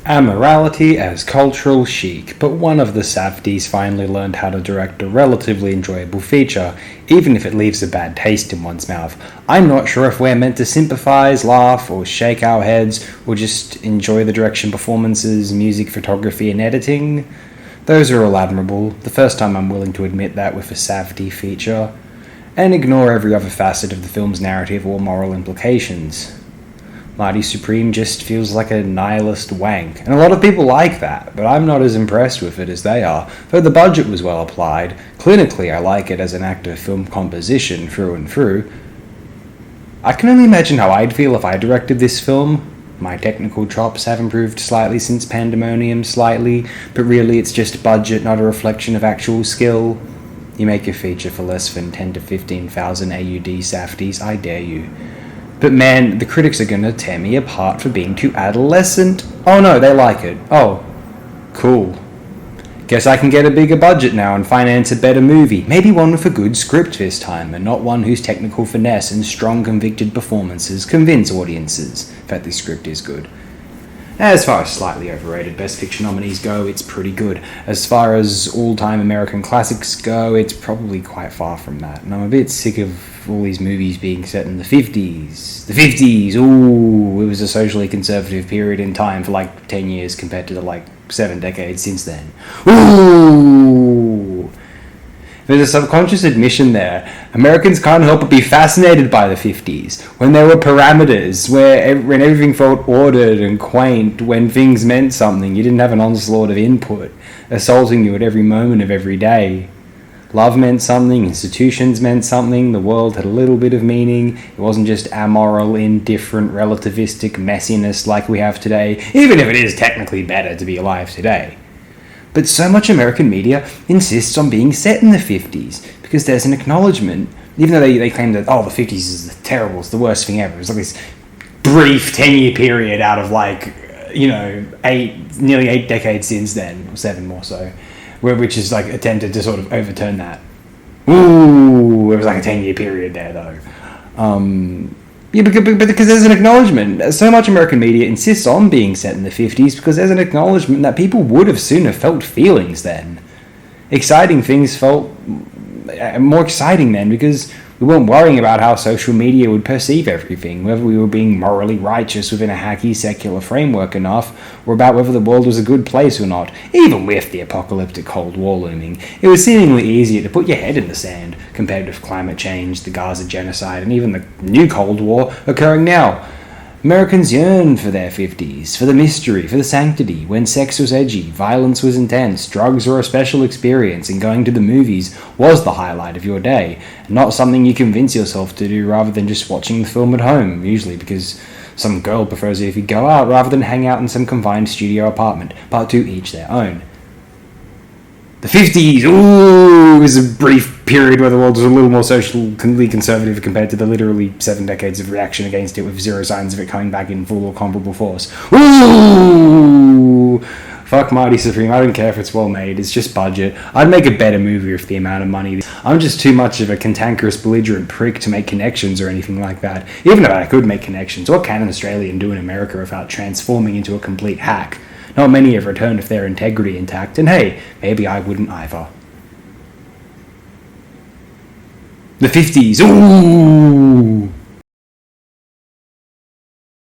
Amorality as cultural chic, but one of the Safdies finally learned how to direct a relatively enjoyable feature, even if it leaves a bad taste in one's mouth. I'm not sure if we're meant to sympathise, laugh, or shake our heads, or just enjoy the direction, performances, music, photography, and editing. Those are all admirable, the first time I'm willing to admit that with a Safdie feature, and ignore every other facet of the film's narrative or moral implications. Marty Supreme just feels like a nihilist wank, and a lot of people like that, but I'm not as impressed with it as they are, though the budget was well applied. Clinically, I like it as an act of film composition through and through. I can only imagine how I'd feel if I directed this film. My technical chops have improved slightly since Pandemonium, but really it's just budget, not a reflection of actual skill. You make a feature for less than 10 to 15,000 AUD Safdies, I dare you. But man, the critics are gonna tear me apart for being too adolescent. Oh no, they like it. Oh, cool. Guess I can get a bigger budget now and finance a better movie. Maybe one with a good script this time, and not one whose technical finesse and strong convicted performances convince audiences that the script is good. As far as slightly overrated Best Picture nominees go, it's pretty good. As far as all-time American classics go, it's probably quite far from that. And I'm a bit sick of all these movies being set in the 50s. The 50s, ooh, it was a socially conservative period in time for like 10 years compared to the 7 decades since then. Ooh! There's a subconscious admission there. Americans can't help but be fascinated by the 50s, when there were parameters, when everything felt ordered and quaint, when things meant something, you didn't have an onslaught of input, assaulting you at every moment of every day. Love meant something, institutions meant something, the world had a little bit of meaning, it wasn't just amoral, indifferent, relativistic messiness like we have today, even if it is technically better to be alive today. But so much American media insists on being set in the 50s, because there's an acknowledgement, even though they claim that, the 50s is terrible, it's the worst thing ever. It's like this brief 10-year period out of nearly 8 decades since then, or 7 more so, which is attempted to sort of overturn that. Ooh, it was like a 10-year period there though. Yeah, because there's an acknowledgement. So much American media insists on being set in the 50s because there's an acknowledgement that people would have sooner felt feelings then. Exciting things felt more exciting then because we weren't worrying about how social media would perceive everything, whether we were being morally righteous within a hacky secular framework enough, or about whether the world was a good place or not. Even with the apocalyptic Cold War looming, it was seemingly easier to put your head in the sand compared with climate change, the Gaza genocide, and even the new Cold War occurring now. Americans yearned for their 50s, for the mystery, for the sanctity, when sex was edgy, violence was intense, drugs were a special experience, and going to the movies was the highlight of your day, and not something you convince yourself to do rather than just watching the film at home, usually because some girl prefers it if you go out rather than hang out in some confined studio apartment, but to each their own. The 50s, ooh, was a brief period where the world was a little more socially conservative compared to the literally 7 decades of reaction against it with zero signs of it coming back in full or comparable force. Ooh! Fuck Marty Supreme, I don't care if it's well made, it's just budget. I'd make a better movie with the amount of money. I'm just too much of a cantankerous, belligerent prick to make connections or anything like that. Even if I could make connections, what can an Australian do in America without transforming into a complete hack? Not many have returned with their integrity intact, and hey, maybe I wouldn't either. The 50s, ooh!